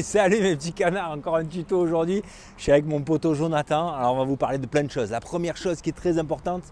Salut mes petits canards, encore un tuto aujourd'hui. Je suis avec mon poteau Jonathan. Alors on va vous parler de plein de choses. La première chose qui est très importante,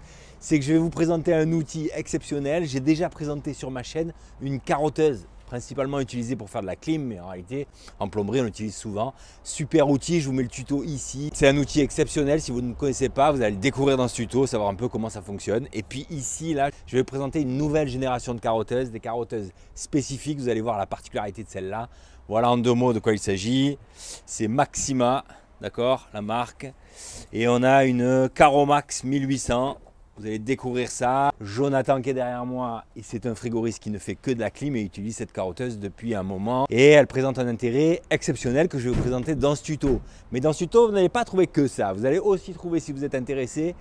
c'est que je vais vous présenter un outil exceptionnel. J'ai déjà présenté sur ma chaîne une carotteuse, principalement utilisée pour faire de la clim, mais en réalité en plomberie on l'utilise souvent. Super outil, je vous mets le tuto ici. C'est un outil exceptionnel, si vous ne connaissez pas, vous allez le découvrir dans ce tuto, savoir un peu comment ça fonctionne. Et puis ici, là, je vais vous présenter une nouvelle génération de carotteuses, des carotteuses spécifiques. Vous allez voir la particularité de celle-là. Voilà en deux mots de quoi il s'agit. C'est Maxima, d'accord, la marque. Et on a une Caromax 1800. Vous allez découvrir ça. Jonathan qui est derrière moi, et c'est un frigoriste qui ne fait que de la clim et utilise cette carotteuse depuis un moment. Et elle présente un intérêt exceptionnel que je vais vous présenter dans ce tuto. Mais dans ce tuto, vous n'allez pas trouver que ça. Vous allez aussi trouver, si vous êtes intéressé,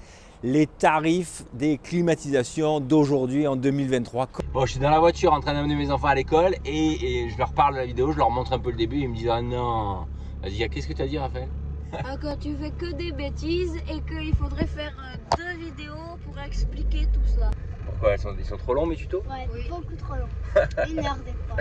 les tarifs des climatisations d'aujourd'hui en 2023. Bon, je suis dans la voiture en train d'amener mes enfants à l'école et je leur parle de la vidéo, je leur montre un peu le début et ils me disent « Ah non !» Vas-y, qu'est-ce que tu as dit, Raphaël? Quand tu fais que des bêtises et qu'il faudrait faire 2 vidéos pour expliquer tout ça. Pourquoi ils sont trop longs mes tutos? Ouais, oui. Beaucoup trop long. 1 heure des fois.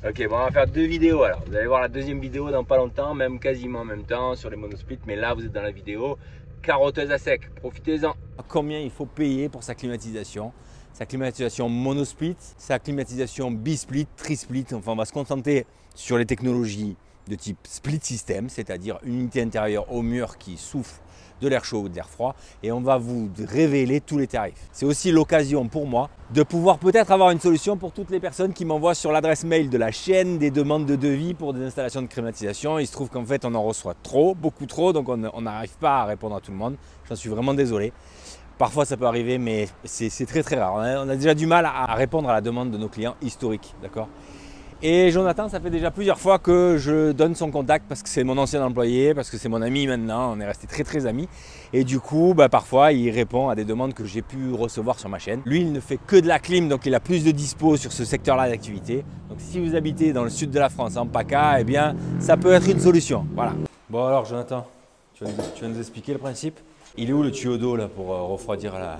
Ok, bon, on va faire 2 vidéos alors. Vous allez voir la deuxième vidéo dans pas longtemps, même quasiment en même temps sur les monosplits. Mais là, vous êtes dans la vidéo carotteuse à sec. Profitez-en. Combien il faut payer pour sa climatisation? Sa climatisation monosplit, sa climatisation bisplit, trisplit. Enfin, on va se concentrer sur les technologies de type split system, c'est-à-dire une unité intérieure au mur qui souffle de l'air chaud ou de l'air froid, et on va vous révéler tous les tarifs. C'est aussi l'occasion pour moi de pouvoir peut-être avoir une solution pour toutes les personnes qui m'envoient sur l'adresse mail de la chaîne des demandes de devis pour des installations de climatisation. Il se trouve qu'en fait on en reçoit trop, beaucoup trop, donc on n'arrive pas à répondre à tout le monde. J'en suis vraiment désolé. Parfois ça peut arriver, mais c'est très très rare. On a déjà du mal à répondre à la demande de nos clients historiques, d'accord ? Et Jonathan, ça fait déjà plusieurs fois que je donne son contact parce que c'est mon ancien employé, parce que c'est mon ami maintenant, on est resté très très amis. Et du coup, parfois, il répond à des demandes que j'ai pu recevoir sur ma chaîne. Lui, il ne fait que de la clim, donc il a plus de dispo sur ce secteur-là d'activité. Donc si vous habitez dans le sud de la France, en PACA, eh bien, ça peut être une solution. Voilà. Bon alors Jonathan, tu vas nous expliquer le principe? Il est où le tuyau d'eau là pour refroidir la...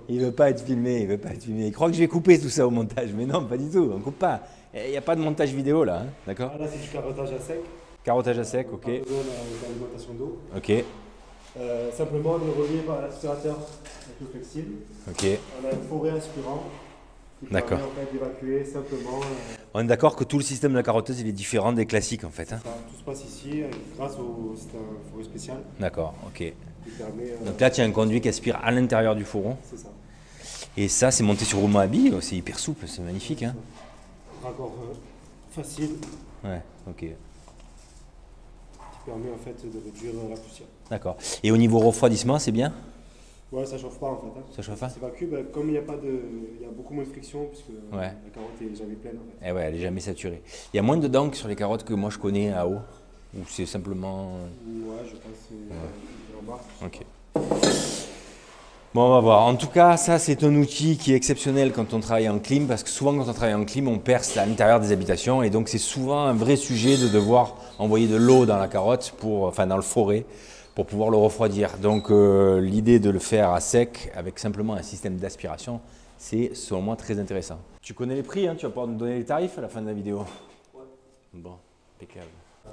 Il veut pas être filmé, il veut pas être filmé. Il croit que je vais couper tout ça au montage, mais non, pas du tout, on coupe pas. Il n'y a pas de montage vidéo là, hein, d'accord? Là c'est du carottage à sec. Carottage à sec, ok. L'alimentation d'eau. Ok. Simplement on est relié par l'aspirateur avec le flexible. Ok. On a une forêt aspirant qui permet en fait d'évacuer simplement. On est d'accord que tout le système de la carotteuse il est différent des classiques en fait. Hein. Tout se passe ici grâce au système forêt spécial. D'accord, ok. Qui permet, donc là tu as un conduit qui aspire à l'intérieur du fourron. C'est ça. Et ça c'est monté sur roulement à billes, c'est hyper souple, c'est magnifique. Hein. Raccord facile. Ouais, ok. Qui permet en fait de réduire la poussière. D'accord. Et au niveau refroidissement c'est bien? Ouais, ça chauffe pas en fait. Hein. Ça chauffe pas? Ça s'évacue, comme il y a beaucoup moins de friction puisque la carotte est jamais pleine en fait. Eh ouais, elle est jamais saturée. Il y a moins de dents que sur les carottes que moi je connais à eau. Ou c'est simplement... Ouais, je pense que c'est en bas. Ok. Bon, on va voir. En tout cas, ça c'est un outil qui est exceptionnel quand on travaille en clim, parce que souvent quand on travaille en clim, on perce à l'intérieur des habitations et donc c'est souvent un vrai sujet de devoir envoyer de l'eau dans la carotte, dans le forêt, pour pouvoir le refroidir. Donc l'idée de le faire à sec avec simplement un système d'aspiration, c'est selon moi très intéressant. Tu connais les prix, hein, tu vas pouvoir nous donner les tarifs à la fin de la vidéo. Ouais. Bon, impeccable.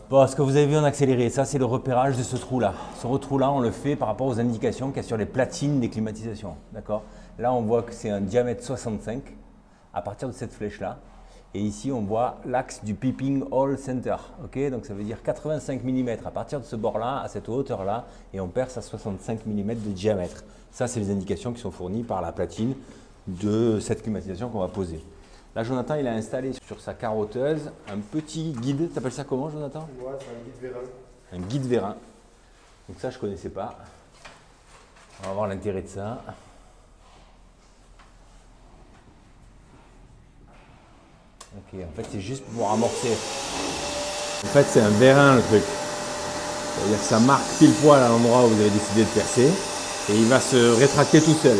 Bon, ce que vous avez vu en accéléré, ça c'est le repérage de ce trou-là. Ce trou-là, on le fait par rapport aux indications qu'il y a sur les platines des climatisations. D'accord? Là, on voit que c'est un diamètre 65 à partir de cette flèche-là. Et ici, on voit l'axe du Peeping Hole Center. Okay, donc ça veut dire 85 mm à partir de ce bord-là, à cette hauteur-là, et on perce à 65 mm de diamètre. Ça, c'est les indications qui sont fournies par la platine de cette climatisation qu'on va poser. Là, Jonathan, il a installé sur sa carotteuse un petit guide. Tu appelles ça comment, Jonathan? Ouais, c'est un guide vérin. Un guide vérin. Donc ça, je ne connaissais pas. On va voir l'intérêt de ça. Ok, en fait, c'est juste pour amorcer. En fait, c'est un vérin, le truc. C'est-à-dire que ça marque pile poil à l'endroit où vous avez décidé de percer. Et il va se rétracter tout seul.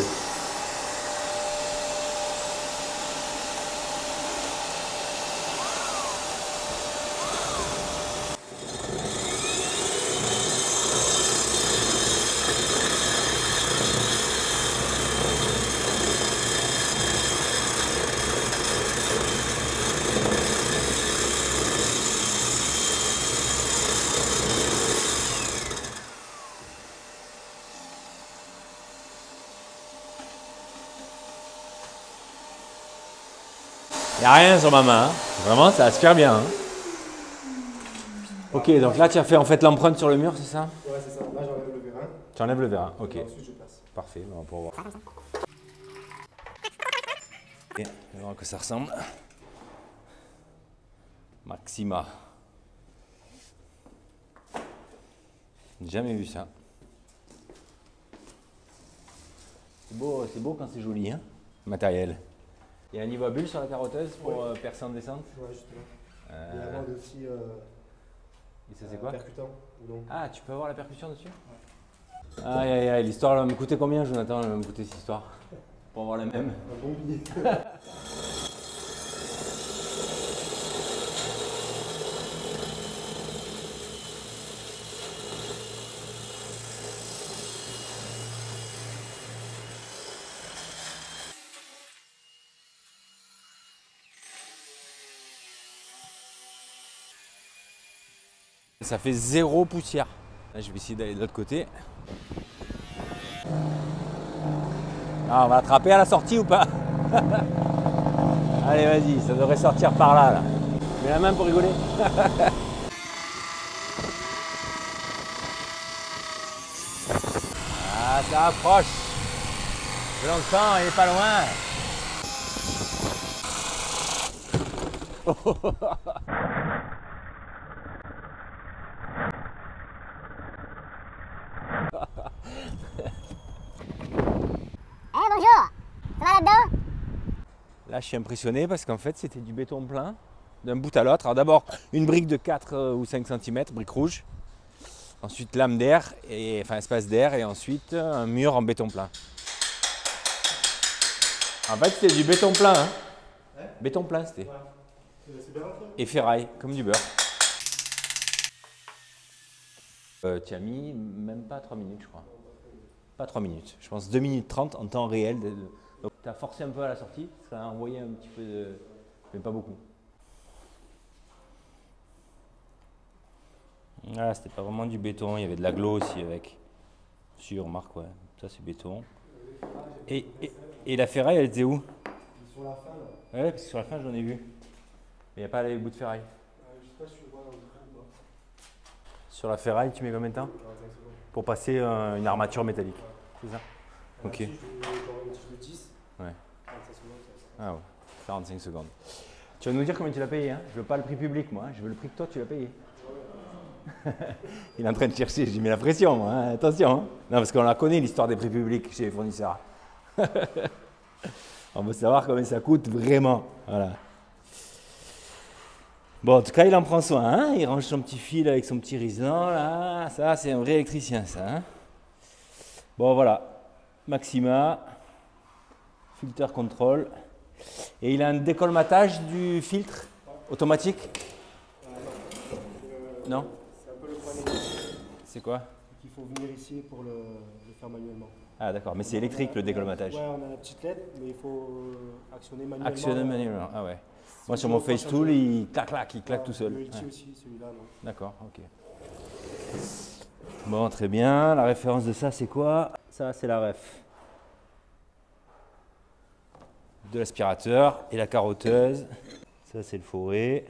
Il n'y a rien sur ma main. Hein. Vraiment, ça aspire bien. Hein. Ok, donc là, tu as fait en fait l'empreinte sur le mur, c'est ça? Ouais, c'est ça. Là, j'enlève le vérin. Tu enlèves le vérin, ok. Et ensuite, je place. Parfait, on va pouvoir voir. Ok, on va voir que ça ressemble. Maxima. J'ai jamais vu ça. C'est beau quand c'est joli, hein, matériel. Il y a un niveau à bulle sur la carotteuse pour percer en descente? Ouais, justement. Il y a avant aussi et ça c'est quoi? percutant. Donc. Ah, tu peux avoir la percussion dessus? Ouais. Aïe aïe aïe, l'histoire elle va me coûter combien, Jonathan? Elle va me coûter cette histoire pour avoir la même. Un bon billet. Ça fait 0 poussière. Là, je vais essayer d'aller de l'autre côté. Ah, on va l'attraper à la sortie ou pas? Allez, vas-y, ça devrait sortir par là, là. Mets la main pour rigoler. Ah, ça approche. Je l'entends, il est pas loin. Bonjour, ça va là-dedans? Là, je suis impressionné parce qu'en fait, c'était du béton plein d'un bout à l'autre. Alors d'abord, une brique de 4 ou 5 cm, brique rouge. Ensuite, lame d'air, enfin espace d'air, et ensuite un mur en béton plein. En fait, c'était du béton plein. Hein. Ouais. Béton plein, c'était. Ouais. C'est bien rentré. Et ferraille, comme du beurre. Tu as mis même pas 3 minutes, je crois. Pas 3 minutes, je pense 2 minutes 30 en temps réel. Donc tu as forcé un peu à la sortie, ça a envoyé un petit peu de... mais pas beaucoup. Ah, c'était pas vraiment du béton, il y avait de l'agglo aussi avec. Si, remarque, ouais, ça c'est béton. Et la ferraille, elle était où? Sur la fin, là. Ouais, parce que sur la fin, j'en ai vu. Mais il n'y a pas les bouts de ferraille. Je sais pas si tu le vois dans le trou ou pas. Sur la ferraille, tu mets combien de temps? 45 secondes. Pour passer une armature métallique, c'est ça? Ok. Si je vais une tige de 10. Ouais. 45 secondes, ça. Ah ouais, 45 secondes. Tu vas nous dire combien tu l'as payé, hein? Je veux pas le prix public, moi, hein. Je veux le prix que toi tu l'as payé. Il est en train de chercher, j'ai mis la pression, moi, hein. Attention. Hein. Non, parce qu'on la connaît, l'histoire des prix publics chez les fournisseurs. On veut savoir combien ça coûte vraiment. Voilà. Bon, en tout cas, il en prend soin, hein. Il range son petit fil avec son petit riselant, là. Ça, c'est un vrai électricien, ça. Hein. Bon, voilà. Maxima. Filter control. Et il a un décolmatage du filtre automatique? Non. C'est un peu le point négatif. C'est quoi? Il faut venir ici pour le faire manuellement. Ah d'accord, mais c'est électrique le décolmatage. Ouais, on a la petite LED, mais il faut actionner manuellement. Actionner manuellement, ah ouais. Moi sur mon FaceTool, il claque tout seul. Le LT aussi, celui-là, non. D'accord, ok. Bon, très bien. La référence de ça, c'est quoi? Ça, c'est la ref de l'aspirateur et la carotteuse. Ça, c'est le fourré.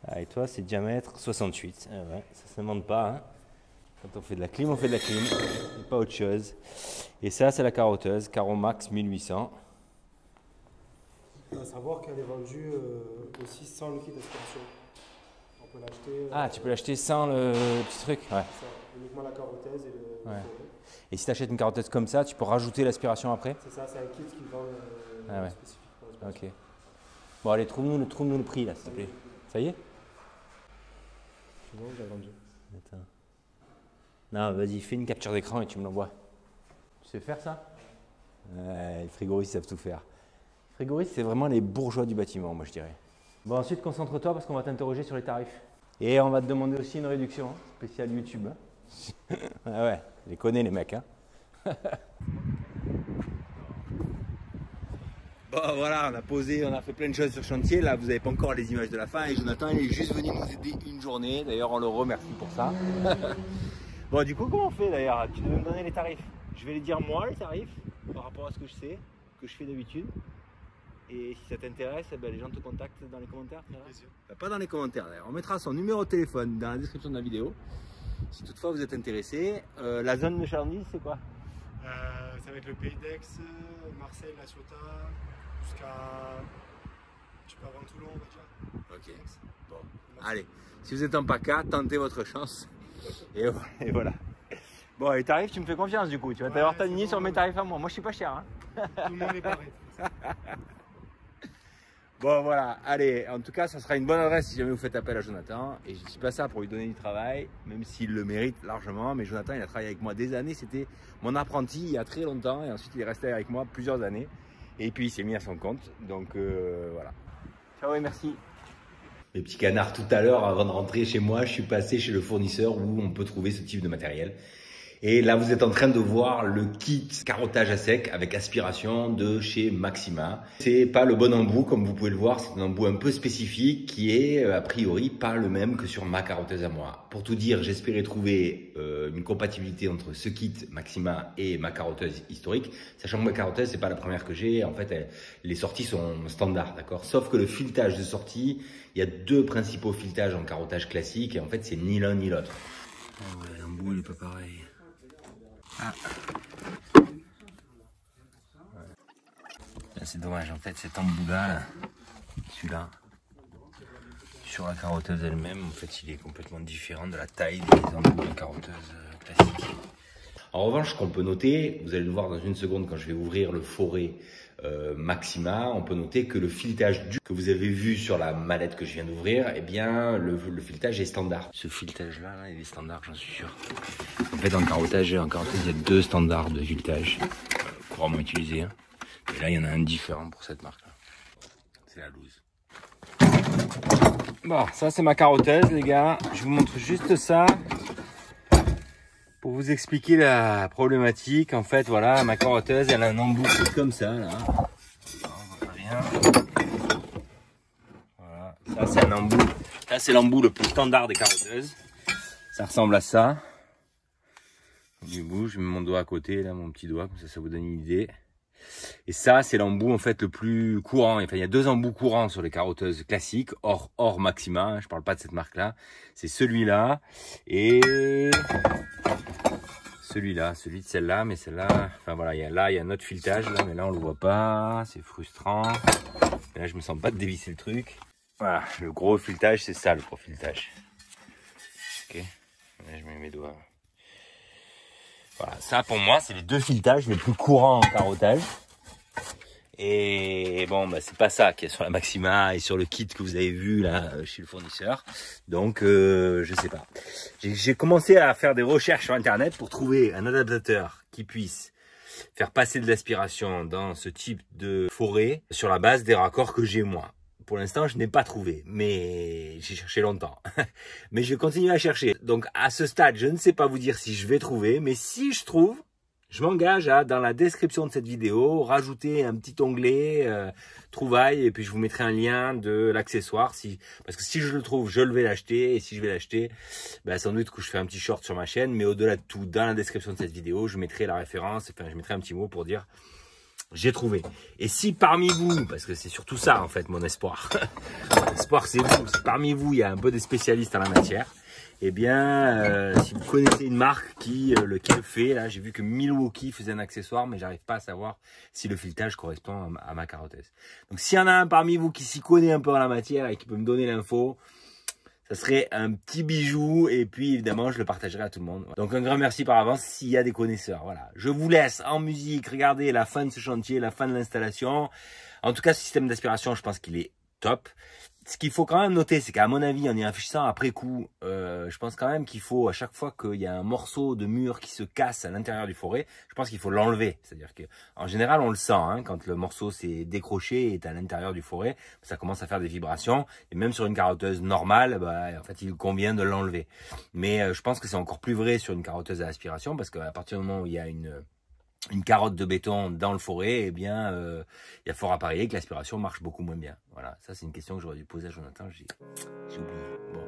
Ah, et toi, c'est diamètre 68. Ah ouais, ça ne demande pas. Hein. Quand on fait de la clim, on fait de la clim. Et pas autre chose. Et ça, c'est la carotteuse. Caro Max 1800. Il faut savoir qu'elle est vendue aussi sans liquide d'aspiration. On peut l'acheter. Ah, tu peux l'acheter sans le petit truc? Ouais. Ça, uniquement la carotteuse et le. Ouais. Et si tu achètes une carotteuse comme ça, tu peux rajouter l'aspiration après? C'est ça, c'est un kit qui vend ah ouais. spécifique pour l'aspiration. Ok. Bon, allez, trouve-nous le prix là, s'il te plaît. Ça y est? C'est bon, j'ai vendu. Attends. Non, vas-y, fais une capture d'écran et tu me l'envoies. Tu sais faire ça? Ouais, les frigoristes savent tout faire. Les frigoristes, c'est vraiment les bourgeois du bâtiment, moi je dirais. Bon, ensuite, concentre-toi parce qu'on va t'interroger sur les tarifs. Et on va te demander aussi une réduction hein, spéciale YouTube. Hein. Ah ouais, je les connais les mecs. Hein. Bon voilà, on a posé, on a fait plein de choses sur chantier. Là, vous n'avez pas encore les images de la fin. Et Jonathan, il est juste venu nous aider une journée. D'ailleurs, on le remercie pour ça. Bon, du coup, comment on fait d'ailleurs? Tu devais me donner les tarifs. Je vais les dire moi, les tarifs. par rapport à ce que je sais, que je fais d'habitude. Et si ça t'intéresse, eh ben, les gens te contactent dans les commentaires. Enfin, pas dans les commentaires d'ailleurs. On mettra son numéro de téléphone dans la description de la vidéo. Si toutefois vous êtes intéressé. La zone de chalandise, c'est quoi? Ça va être le Pays d'Aix, Marseille, La Ciotat, jusqu'à avant Toulon, on va dire. Ok. Bon. Allez, si vous êtes en PACA, tentez votre chance. Et voilà. Bon, les tarifs, tu me fais confiance du coup. Tu vas t'avoir t'aligner sur mes tarifs à moi. Moi, je suis pas cher. Hein. Tout le monde est pareil. Bon, voilà. Allez, en tout cas, ça sera une bonne adresse si jamais vous faites appel à Jonathan. Et je dis pas ça pour lui donner du travail, même s'il le mérite largement. Mais Jonathan, il a travaillé avec moi des années. C'était mon apprenti il y a très longtemps. Et ensuite, il est resté avec moi plusieurs années. Et puis, il s'est mis à son compte. Donc, voilà. Ciao et merci. Mes petits canards, tout à l'heure, avant de rentrer chez moi, je suis passé chez le fournisseur où on peut trouver ce type de matériel. Et là, vous êtes en train de voir le kit carottage à sec avec aspiration de chez Maxima. C'est pas le bon embout, comme vous pouvez le voir, c'est un embout un peu spécifique qui est a priori pas le même que sur ma carotteuse à moi. Pour tout dire, j'espérais trouver une compatibilité entre ce kit Maxima et ma carotteuse historique, sachant que ma carotteuse c'est pas la première que j'ai. En fait, les sorties sont standards, d'accord. Sauf que le filetage de sortie, il y a deux principaux filetages en carottage classique et en fait c'est ni l'un ni l'autre. Oh ouais, l'embout il est pas pareil. Ah. C'est dommage, en fait cet embout là, celui-là, sur la carotteuse elle-même, en fait il est complètement différent de la taille des embouts de carotteuse classique. En revanche, ce qu'on peut noter, vous allez le voir dans une seconde quand je vais ouvrir le forêt Maxima, on peut noter que le filetage que vous avez vu sur la mallette que je viens d'ouvrir, eh bien le filetage est standard. Ce filetage là, il est standard, j'en suis sûr. En fait, en carottage, il y a deux standards de filetage couramment utilisés. Et là, il y en a un différent pour cette marque-là. C'est la loose. Bon, ça c'est ma carotteuse, les gars. Je vous montre juste ça pour vous expliquer la problématique. En fait, voilà, ma carotteuse, elle a un embout comme ça, là. On voit rien. Voilà, ça c'est un embout. Ça c'est l'embout le plus standard des carotteuses. Ça ressemble à ça. Du bout, je mets mon doigt à côté, là, mon petit doigt, comme ça vous donne une idée. Et ça, c'est l'embout en fait le plus courant. Enfin, il y a deux embouts courants sur les carotteuses classiques, hors Maxima. Hein, je parle pas de cette marque-là. C'est celui-là et celui-là, celui de celle-là, mais celle-là. Enfin voilà, il y a un autre filetage là, mais là on le voit pas. C'est frustrant. Et là, je me sens pas de dévisser le truc. Voilà, le gros filetage, c'est ça, le gros filetage. Ok. Là, je mets mes doigts. Voilà, ça pour moi c'est les deux filetages les plus courants en carottage. Et bon, bah, c'est pas ça qui est sur la Maxima et sur le kit que vous avez vu là chez le fournisseur. Donc je sais pas. J'ai commencé à faire des recherches sur internet pour trouver un adaptateur qui puisse faire passer de l'aspiration dans ce type de forêt sur la base des raccords que j'ai moi. Pour l'instant, je n'ai pas trouvé, mais j'ai cherché longtemps. Mais je continue à chercher. Donc, à ce stade, je ne sais pas vous dire si je vais trouver, mais si je trouve, je m'engage à, dans la description de cette vidéo, rajouter un petit onglet trouvailles, et puis je vous mettrai un lien de l'accessoire. Parce que si je le trouve, je le vais l'acheter, et si je vais l'acheter, ben, sans doute que je fais un petit short sur ma chaîne, mais au-delà de tout, dans la description de cette vidéo, je mettrai la référence, enfin, je mettrai un petit mot pour dire... J'ai trouvé. Et si parmi vous, parce que c'est surtout ça en fait mon espoir, mon espoir c'est vous, si parmi vous il y a un peu des spécialistes en la matière, eh bien si vous connaissez une marque qui le fait, là j'ai vu que Milwaukee faisait un accessoire, mais j'arrive pas à savoir si le filetage correspond à ma carotteuse. Donc s'il y en a un parmi vous qui s'y connaît un peu en la matière et qui peut me donner l'info, ça serait un petit bijou et puis évidemment je le partagerai à tout le monde. Donc un grand merci par avance s'il y a des connaisseurs. Voilà, je vous laisse en musique regarder la fin de ce chantier, la fin de l'installation. En tout cas, ce système d'aspiration, je pense qu'il est top. Ce qu'il faut quand même noter, c'est qu'à mon avis, en y réfléchissant après coup, je pense quand même qu'il faut, à chaque fois qu'il y a un morceau de mur qui se casse à l'intérieur du forêt, je pense qu'il faut l'enlever. C'est-à-dire que, en général, on le sent, hein, quand le morceau s'est décroché et est à l'intérieur du forêt, ça commence à faire des vibrations. Et même sur une carotteuse normale, bah, en fait, il convient de l'enlever. Mais je pense que c'est encore plus vrai sur une carotteuse à aspiration, parce qu'à partir du moment où il y a une carotte de béton dans le forêt, eh bien, il y a fort à parier que l'aspiration marche beaucoup moins bien. Voilà, ça c'est une question que j'aurais dû poser à Jonathan, j'ai oublié. Bon.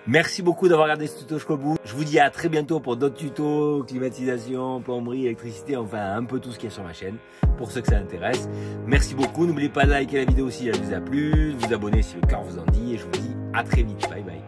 Merci beaucoup d'avoir regardé ce tuto jusqu'au bout. Je vous dis à très bientôt pour d'autres tutos, climatisation, plomberie, électricité, enfin un peu tout ce qu'il y a sur ma chaîne, pour ceux que ça intéresse. Merci beaucoup, n'oubliez pas de liker la vidéo si elle vous a plu, de vous abonner si le cœur vous en dit, et je vous dis à très vite, bye bye.